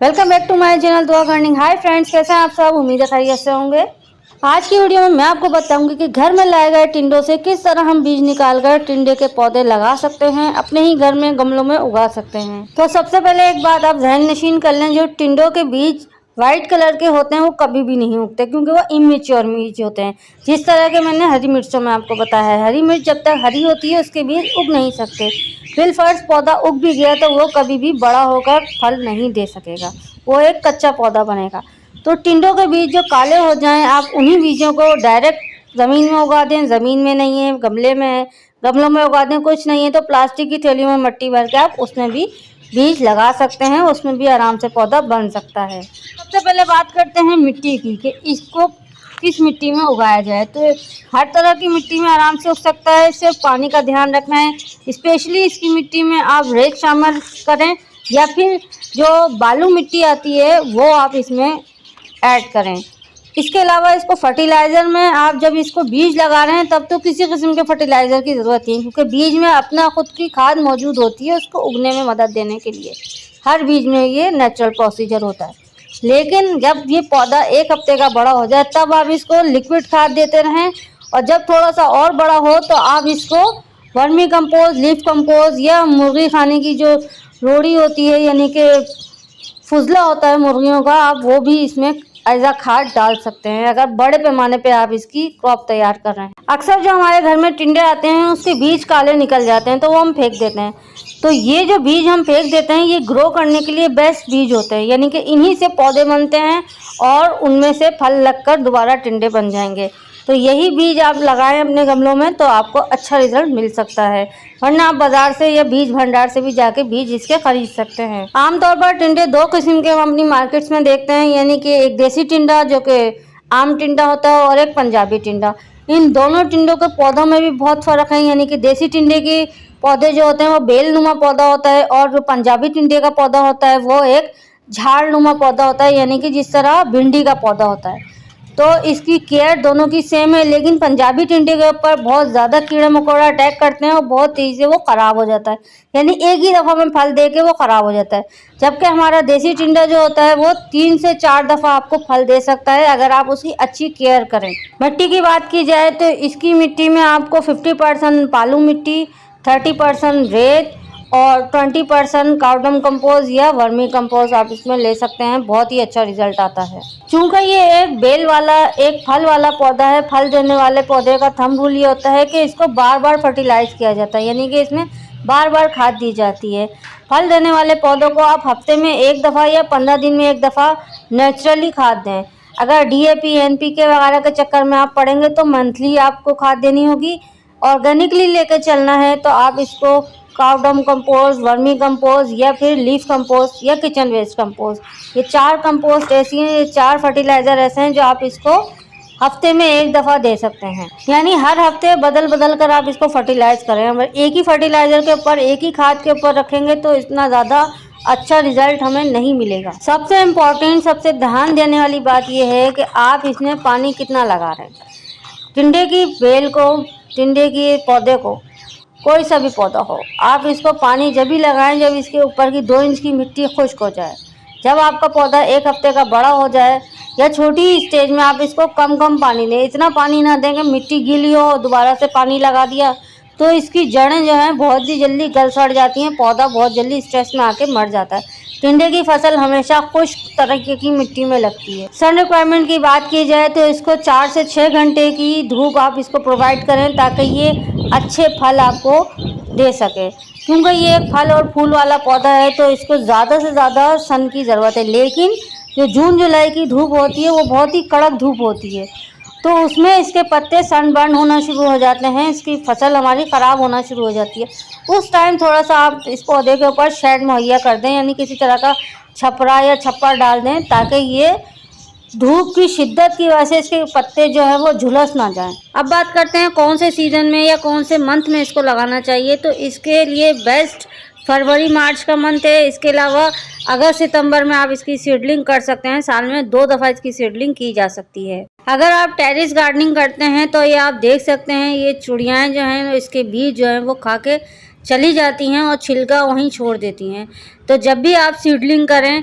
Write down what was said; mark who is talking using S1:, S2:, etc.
S1: Welcome back to my channel Dua gardening. Hi friends, कैसे हैं आप सब? उम्मीद है खैरियत से होंगे। आज की वीडियो में मैं आपको बताऊंगी कि घर में लाए गए टिंडों से किस तरह हम बीज निकाल कर टिंडे के पौधे लगा सकते हैं, अपने ही घर में गमलों में उगा सकते हैं। तो सबसे पहले एक बात आप ज़हन नशीन कर लें, जो टिंडों के बीज व्हाइट कलर के होते हैं वो कभी भी नहीं उगते, क्योंकि वो इमेच्योर बीज होते हैं। जिस तरह के मैंने हरी मिर्चों में आपको बताया है, हरी मिर्च जब तक हरी होती है उसके बीज उग नहीं सकते। बिलफर्ज पौधा उग भी गया तो वो कभी भी बड़ा होकर फल नहीं दे सकेगा, वो एक कच्चा पौधा बनेगा। तो टिंडों के बीज जो काले हो जाएं, आप उन्हीं बीजों को डायरेक्ट ज़मीन में उगा दें। ज़मीन में नहीं है, गमले में है, गमलों में उगा दें। कुछ नहीं है तो प्लास्टिक की थैलियों में मट्टी भर के आप उसमें भी बीज लगा सकते हैं, उसमें भी आराम से पौधा बन सकता है। सबसे पहले बात करते हैं मिट्टी की, कि इसको किस मिट्टी में उगाया जाए। तो हर तरह की मिट्टी में आराम से उग सकता है, सिर्फ पानी का ध्यान रखना है। स्पेशली इसकी मिट्टी में आप रेत शामिल करें या फिर जो बालू मिट्टी आती है वो आप इसमें ऐड करें। इसके अलावा इसको फर्टिलाइज़र में आप जब इसको बीज लगा रहे हैं तब तो किसी किस्म के फर्टिलाइज़र की ज़रूरत नहीं, क्योंकि बीज में अपना खुद की खाद मौजूद होती है उसको उगने में मदद देने के लिए। हर बीज में ये नेचुरल प्रोसीजर होता है। लेकिन जब ये पौधा एक हफ्ते का बड़ा हो जाए तब आप इसको लिक्विड खाद देते रहें, और जब थोड़ा सा और बड़ा हो तो आप इसको वर्मी कंपोस्ट, लीफ कंपोस्ट या मुर्गी खाने की जो रोड़ी होती है, यानी कि फुजला होता है मुर्गियों का, आप वो भी इसमें एज अ खाद डाल सकते हैं, अगर बड़े पैमाने पे आप इसकी क्रॉप तैयार कर रहे हैं। अक्सर जो हमारे घर में टिंडे आते हैं उसके बीज काले निकल जाते हैं तो वो हम फेंक देते हैं। तो ये जो बीज हम फेंक देते हैं ये ग्रो करने के लिए बेस्ट बीज होते हैं, यानी कि इन्हीं से पौधे बनते हैं और उनमें से फल लगकर दोबारा टिंडे बन जाएंगे। तो यही बीज आप लगाएं अपने गमलों में तो आपको अच्छा रिजल्ट मिल सकता है, वरना आप बाजार से या बीज भंडार से भी जाके बीज इसके खरीद सकते हैं। आमतौर पर टिंडे दो किस्म के हम अपनी मार्केट्स में देखते हैं, यानी कि एक देसी टिंडा जो कि आम टिंडा होता है और एक पंजाबी टिंडा। इन दोनों टिंडों के पौधों में भी बहुत फ़र्क है, यानी कि देसी टिंडे के पौधे जो होते हैं वो बेलनुमा पौधा होता है और जो पंजाबी टिंडे का पौधा होता है वो एक झाड़नुमा पौधा होता है, यानी कि जिस तरह भिंडी का पौधा होता है। तो इसकी केयर दोनों की सेम है, लेकिन पंजाबी टिंडे के ऊपर बहुत ज़्यादा कीड़े मकोड़ा अटैक करते हैं और बहुत तेज़ी से वो ख़राब हो जाता है, यानी एक ही दफ़ा में फल दे के वो ख़राब हो जाता है। जबकि हमारा देसी टिंडा जो होता है वो 3 से 4 दफ़ा आपको फल दे सकता है अगर आप उसकी अच्छी केयर करें। मिट्टी की बात की जाए तो इसकी मिट्टी में आपको 50% बालू मिट्टी, 30% रेत और 20% काउडम कंपोज या वर्मी कंपोज आप इसमें ले सकते हैं, बहुत ही अच्छा रिजल्ट आता है। चूँकि ये एक बेल वाला, एक फल वाला पौधा है, फल देने वाले पौधे का थंब रूल ये होता है कि इसको बार बार फर्टिलाइज किया जाता है, यानी कि इसमें बार बार खाद दी जाती है। फल देने वाले पौधों को आप हफ्ते में एक दफ़ा या 15 दिन में एक दफ़ा नेचुरली खाद दें। अगर DAP, NPK वगैरह के चक्कर में आप पड़ेंगे तो मंथली आपको खाद देनी होगी। ऑर्गेनिकली लेकर चलना है तो आप इसको काउडम कंपोस्ट, वर्मी कंपोस्ट या फिर लीफ कंपोस्ट या किचन वेस्ट कंपोस्ट, ये 4 कंपोस्ट ऐसी हैं, ये 4 फर्टिलाइज़र ऐसे हैं जो आप इसको हफ्ते में एक दफ़ा दे सकते हैं। यानी हर हफ्ते बदल बदल कर आप इसको फर्टिलाइज़ करें। अगर एक ही फर्टिलाइज़र के ऊपर, एक ही खाद के ऊपर रखेंगे तो इतना ज़्यादा अच्छा रिजल्ट हमें नहीं मिलेगा। सबसे इम्पॉर्टेंट, सबसे ध्यान देने वाली बात यह है कि आप इसमें पानी कितना लगा रहे हैं। टिंडे की बेल को, टिंडे के पौधे को, कोई सा भी पौधा हो, आप इसको पानी जब भी लगाएं जब इसके ऊपर की 2 इंच की मिट्टी खुश्क हो जाए। जब आपका पौधा एक हफ्ते का बड़ा हो जाए या छोटी स्टेज में आप इसको कम कम पानी दें, इतना पानी ना दें कि मिट्टी गीली हो और दोबारा से पानी लगा दिया तो इसकी जड़ें जो हैं बहुत ही जल्दी गल सड़ जाती हैं, पौधा बहुत जल्दी स्ट्रेस में आके मर जाता है। टिंडे की फसल हमेशा खुश्क तरीके की मिट्टी में लगती है। सन रिक्वायरमेंट की बात की जाए तो इसको 4 से 6 घंटे की धूप आप इसको प्रोवाइड करें ताकि ये अच्छे फल आपको दे सके, क्योंकि ये एक फल और फूल वाला पौधा है तो इसको ज़्यादा से ज़्यादा सन की ज़रूरत है। लेकिन जो जून जुलाई की धूप होती है वो बहुत ही कड़क धूप होती है, तो उसमें इसके पत्ते सनबर्न होना शुरू हो जाते हैं, इसकी फसल हमारी ख़राब होना शुरू हो जाती है। उस टाइम थोड़ा सा आप इस पौधे के ऊपर शेड मुहैया कर दें, यानी किसी तरह का छपरा या छप्पर डाल दें ताकि ये धूप की शिद्दत की वजह से इसके पत्ते जो है वो झुलस ना जाएं। अब बात करते हैं कौन से सीज़न में या कौन से मंथ में इसको लगाना चाहिए। तो इसके लिए बेस्ट फरवरी मार्च का मंथ है। इसके अलावा अगस्त सितंबर में आप इसकी सीडलिंग कर सकते हैं, साल में 2 दफ़ा इसकी सीडलिंग की जा सकती है। अगर आप टेरेस गार्डनिंग करते हैं तो ये आप देख सकते हैं, ये चिड़ियाएँ जो हैं इसके बीज जो हैं वो खा के चली जाती हैं और छिलका वहीं छोड़ देती हैं। तो जब भी आप सीडलिंग करें